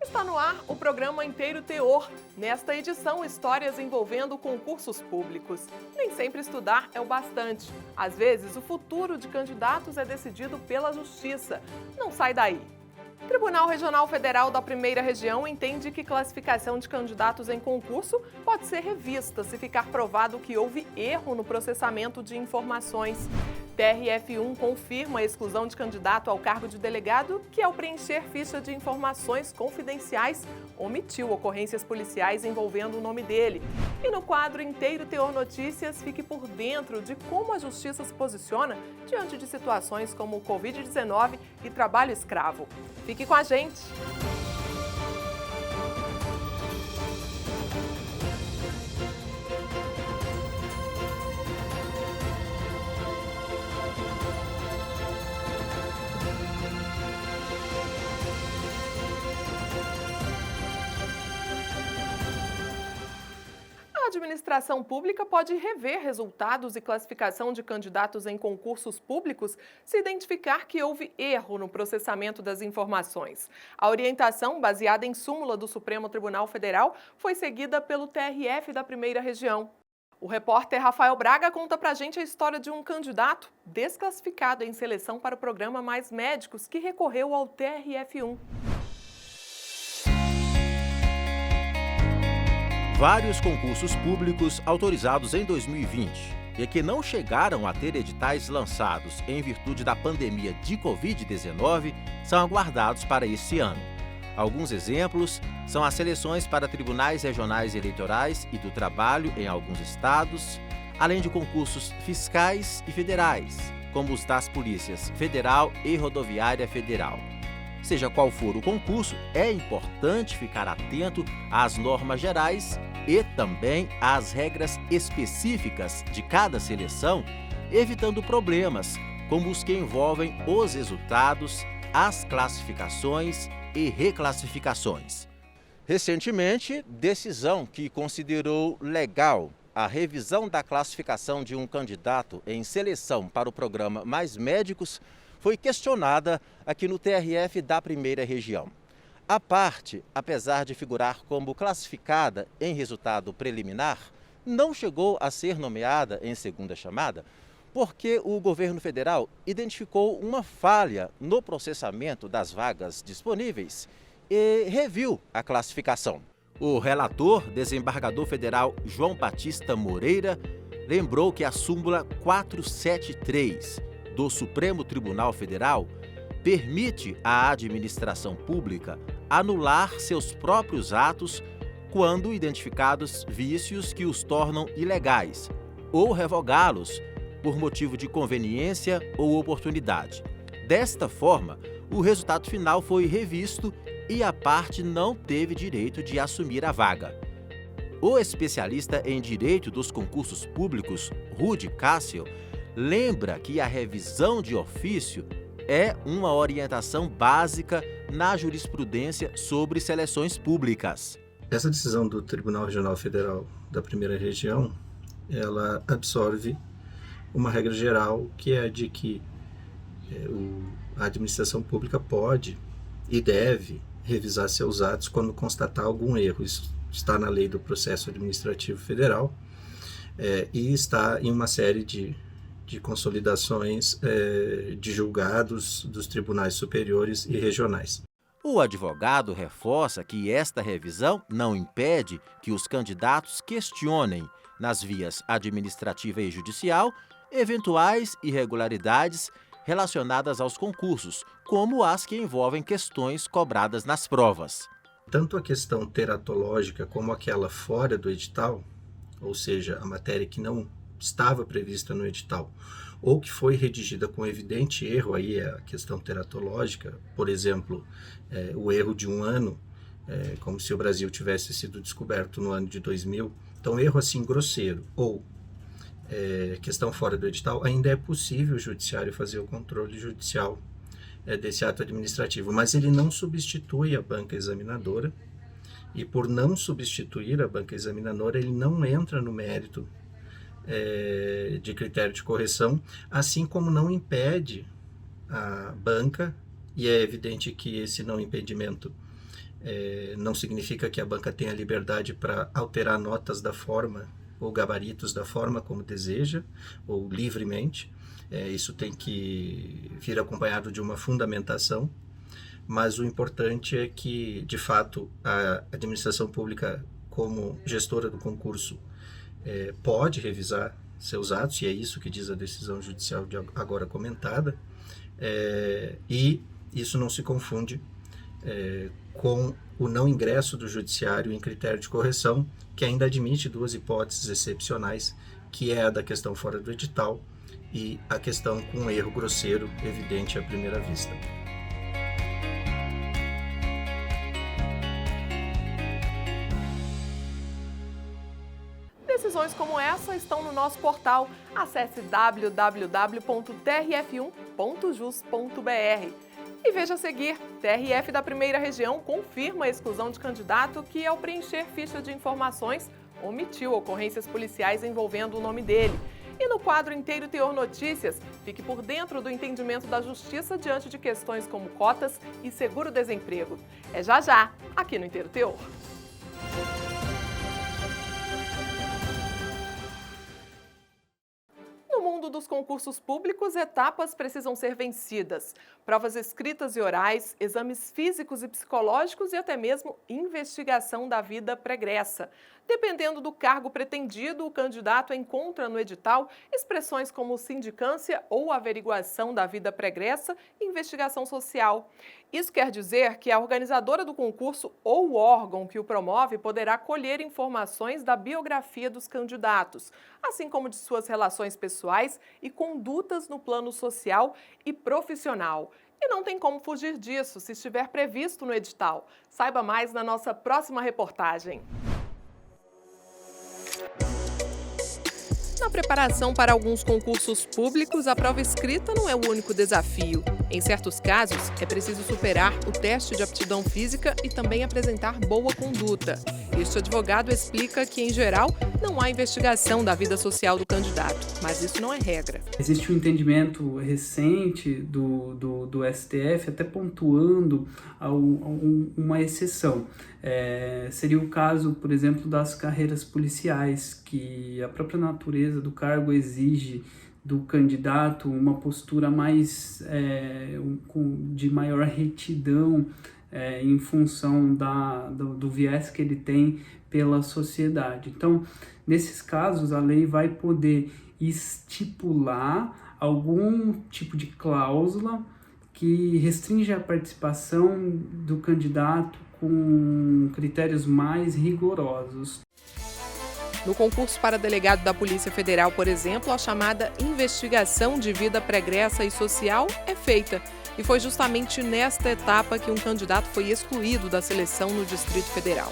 Está no ar o programa Inteiro Teor. Nesta edição, histórias envolvendo concursos públicos. Nem sempre estudar é o bastante. Às vezes, o futuro de candidatos é decidido pela Justiça. Não sai daí. O Tribunal Regional Federal da Primeira Região entende que classificação de candidatos em concurso pode ser revista se ficar provado que houve erro no processamento de informações. TRF1 confirma a exclusão de candidato ao cargo de delegado que, ao preencher ficha de informações confidenciais, omitiu ocorrências policiais envolvendo o nome dele. E no quadro Inteiro Teor Notícias, fique por dentro de como a Justiça se posiciona diante de situações como o Covid-19 e trabalho escravo. Fique com a gente! A administração pública pode rever resultados e classificação de candidatos em concursos públicos se identificar que houve erro no processamento das informações. A orientação, baseada em súmula do Supremo Tribunal Federal, foi seguida pelo TRF da Primeira Região. O repórter Rafael Braga conta pra gente a história de um candidato desclassificado em seleção para o programa Mais Médicos que recorreu ao TRF1. Vários concursos públicos autorizados em 2020 e que não chegaram a ter editais lançados em virtude da pandemia de Covid-19 são aguardados para esse ano. Alguns exemplos são as seleções para tribunais regionais eleitorais e do trabalho em alguns estados, além de concursos fiscais e federais, como os das Polícias Federal e Rodoviária Federal. Seja qual for o concurso, é importante ficar atento às normas gerais e também às regras específicas de cada seleção, evitando problemas como os que envolvem os resultados, as classificações e reclassificações. Recentemente, decisão que considerou legal a revisão da classificação de um candidato em seleção para o programa Mais Médicos foi questionada aqui no TRF da Primeira Região. A parte, apesar de figurar como classificada em resultado preliminar, não chegou a ser nomeada em segunda chamada, porque o governo federal identificou uma falha no processamento das vagas disponíveis e reviu a classificação. O relator, desembargador federal João Batista Moreira, lembrou que a súmula 473 do Supremo Tribunal Federal permite à administração pública anular seus próprios atos quando identificados vícios que os tornam ilegais ou revogá-los por motivo de conveniência ou oportunidade. Desta forma, o resultado final foi revisto e a parte não teve direito de assumir a vaga. O especialista em direito dos concursos públicos, Rudy Cássio, lembra que a revisão de ofício é uma orientação básica na jurisprudência sobre seleções públicas. Essa decisão do Tribunal Regional Federal da Primeira Região, ela absorve uma regra geral que é a de que a administração pública pode e deve revisar seus atos quando constatar algum erro. Isso está na Lei do Processo Administrativo Federal e está em uma série de consolidações de julgados dos tribunais superiores e regionais. O advogado reforça que esta revisão não impede que os candidatos questionem, nas vias administrativa e judicial, eventuais irregularidades relacionadas aos concursos, como as que envolvem questões cobradas nas provas. Tanto a questão teratológica como aquela fora do edital, ou seja, a matéria que não estava prevista no edital, ou que foi redigida com evidente erro, aí é a questão teratológica, por exemplo, o erro de um ano, como se o Brasil tivesse sido descoberto no ano de 2000, então erro assim grosseiro, ou questão fora do edital, ainda é possível o judiciário fazer o controle judicial desse ato administrativo, mas ele não substitui a banca examinadora, e por não substituir a banca examinadora, ele não entra no mérito de critério de correção, assim como não impede a banca, e é evidente que esse não impedimento Não significa que a banca tenha liberdade para alterar notas da forma ou gabaritos da forma como deseja, ou livremente. Isso tem que vir acompanhado de uma fundamentação, mas o importante é que, de fato, a administração pública, como gestora do concurso, pode revisar seus atos, e é isso que diz a decisão judicial agora comentada, e isso não se confunde com o não ingresso do judiciário em critério de correção, que ainda admite duas hipóteses excepcionais, que é a da questão fora do edital e a questão com um erro grosseiro evidente à primeira vista. Decisões como essa estão no nosso portal. Acesse www.trf1.jus.br. E veja a seguir, TRF da Primeira Região confirma a exclusão de candidato que, ao preencher ficha de informações, omitiu ocorrências policiais envolvendo o nome dele. E no quadro Inteiro Teor Notícias, fique por dentro do entendimento da Justiça diante de questões como cotas e seguro-desemprego. É já, aqui no Inteiro Teor. No mundo dos concursos públicos, etapas precisam ser vencidas. Provas escritas e orais, exames físicos e psicológicos e até mesmo investigação da vida pregressa. Dependendo do cargo pretendido, o candidato encontra no edital expressões como sindicância ou averiguação da vida pregressa e investigação social. Isso quer dizer que a organizadora do concurso ou o órgão que o promove poderá colher informações da biografia dos candidatos, assim como de suas relações pessoais e condutas no plano social e profissional. E não tem como fugir disso se estiver previsto no edital. Saiba mais na nossa próxima reportagem. Na preparação para alguns concursos públicos, a prova escrita não é o único desafio. Em certos casos, é preciso superar o teste de aptidão física e também apresentar boa conduta. Este advogado explica que, em geral, não há investigação da vida social do candidato, mas isso não é regra. Existe um entendimento recente do STF, até pontuando uma exceção. Seria o caso, por exemplo, das carreiras policiais, que a própria natureza do cargo exige do candidato uma postura mais de maior retidão em função do viés que ele tem pela sociedade. Então, nesses casos, a lei vai poder estipular algum tipo de cláusula que restringe a participação do candidato com critérios mais rigorosos. No concurso para delegado da Polícia Federal, por exemplo, a chamada investigação de vida pregressa e social é feita. E foi justamente nesta etapa que um candidato foi excluído da seleção no Distrito Federal.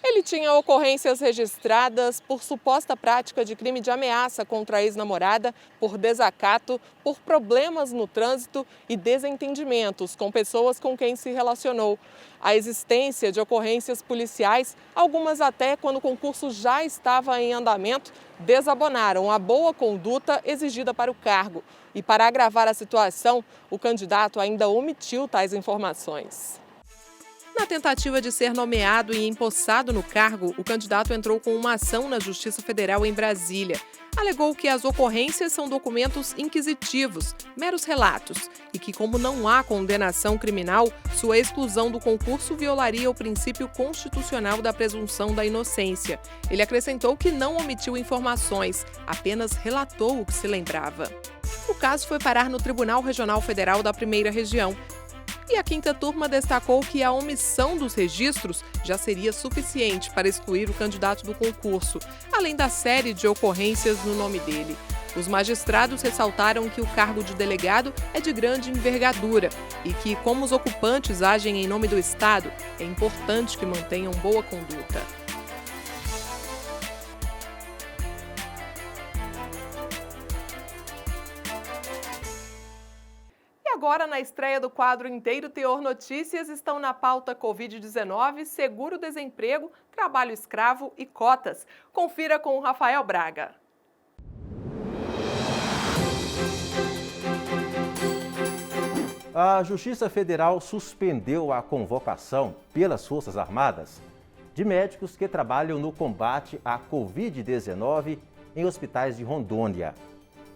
Ele tinha ocorrências registradas por suposta prática de crime de ameaça contra a ex-namorada, por desacato, por problemas no trânsito e desentendimentos com pessoas com quem se relacionou. A existência de ocorrências policiais, algumas até quando o concurso já estava em andamento, desabonaram a boa conduta exigida para o cargo. E para agravar a situação, o candidato ainda omitiu tais informações. Na tentativa de ser nomeado e empossado no cargo, o candidato entrou com uma ação na Justiça Federal em Brasília. Alegou que as ocorrências são documentos inquisitivos, meros relatos, e que, como não há condenação criminal, sua exclusão do concurso violaria o princípio constitucional da presunção da inocência. Ele acrescentou que não omitiu informações, apenas relatou o que se lembrava. O caso foi parar no Tribunal Regional Federal da Primeira Região. E a quinta turma destacou que a omissão dos registros já seria suficiente para excluir o candidato do concurso, além da série de ocorrências no nome dele. Os magistrados ressaltaram que o cargo de delegado é de grande envergadura e que, como os ocupantes agem em nome do Estado, é importante que mantenham boa conduta. Agora, na estreia do quadro Inteiro Teor Notícias, estão na pauta Covid-19, seguro-desemprego, trabalho escravo e cotas. Confira com o Rafael Braga. A Justiça Federal suspendeu a convocação pelas Forças Armadas de médicos que trabalham no combate à Covid-19 em hospitais de Rondônia.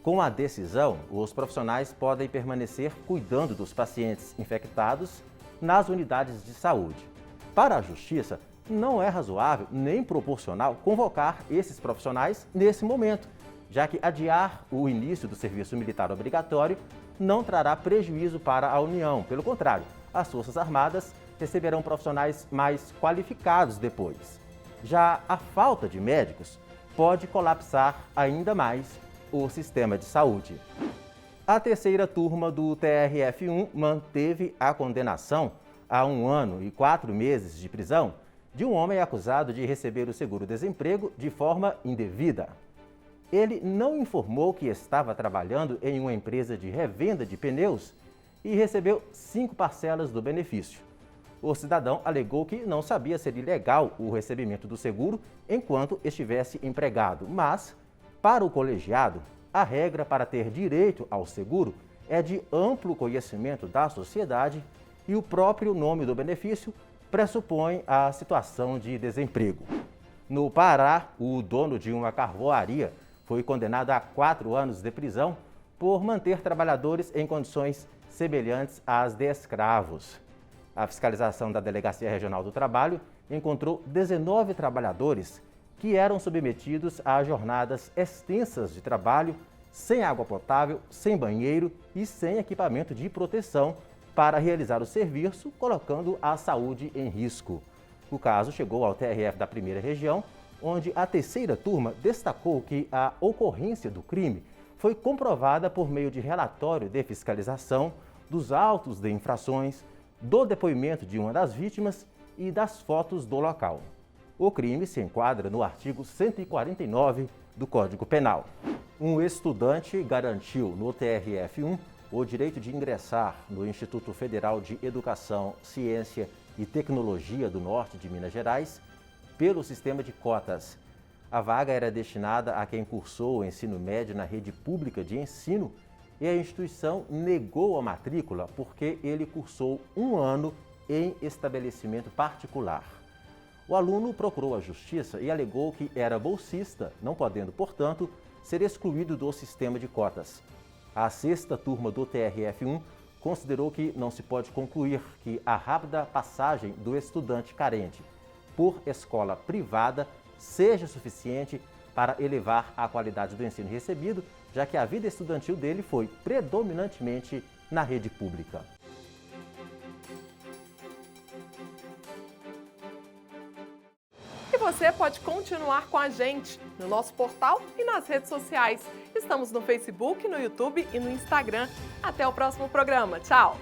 Com a decisão, os profissionais podem permanecer cuidando dos pacientes infectados nas unidades de saúde. Para a Justiça, não é razoável nem proporcional convocar esses profissionais nesse momento, já que adiar o início do serviço militar obrigatório não trará prejuízo para a União. Pelo contrário, as Forças Armadas receberão profissionais mais qualificados depois. Já a falta de médicos pode colapsar ainda mais o sistema de saúde. A terceira turma do TRF1 manteve a condenação a 1 ano e 4 meses de prisão de um homem acusado de receber o seguro-desemprego de forma indevida. Ele não informou que estava trabalhando em uma empresa de revenda de pneus e recebeu 5 parcelas do benefício. O cidadão alegou que não sabia ser ilegal o recebimento do seguro enquanto estivesse empregado, mas, para o colegiado, a regra para ter direito ao seguro é de amplo conhecimento da sociedade e o próprio nome do benefício pressupõe a situação de desemprego. No Pará, o dono de uma carvoaria foi condenado a 4 anos de prisão por manter trabalhadores em condições semelhantes às de escravos. A fiscalização da Delegacia Regional do Trabalho encontrou 19 trabalhadores que eram submetidos a jornadas extensas de trabalho, sem água potável, sem banheiro e sem equipamento de proteção para realizar o serviço, colocando a saúde em risco. O caso chegou ao TRF da Primeira Região, onde a terceira turma destacou que a ocorrência do crime foi comprovada por meio de relatório de fiscalização, dos autos de infrações, do depoimento de uma das vítimas e das fotos do local. O crime se enquadra no artigo 149 do Código Penal. Um estudante garantiu no TRF1 o direito de ingressar no Instituto Federal de Educação, Ciência e Tecnologia do Norte de Minas Gerais pelo sistema de cotas. A vaga era destinada a quem cursou o ensino médio na rede pública de ensino e a instituição negou a matrícula porque ele cursou 1 ano em estabelecimento particular. O aluno procurou a justiça e alegou que era bolsista, não podendo, portanto, ser excluído do sistema de cotas. A sexta turma do TRF1 considerou que não se pode concluir que a rápida passagem do estudante carente por escola privada seja suficiente para elevar a qualidade do ensino recebido, já que a vida estudantil dele foi predominantemente na rede pública. E você pode continuar com a gente no nosso portal e nas redes sociais. Estamos no Facebook, no YouTube e no Instagram. Até o próximo programa. Tchau!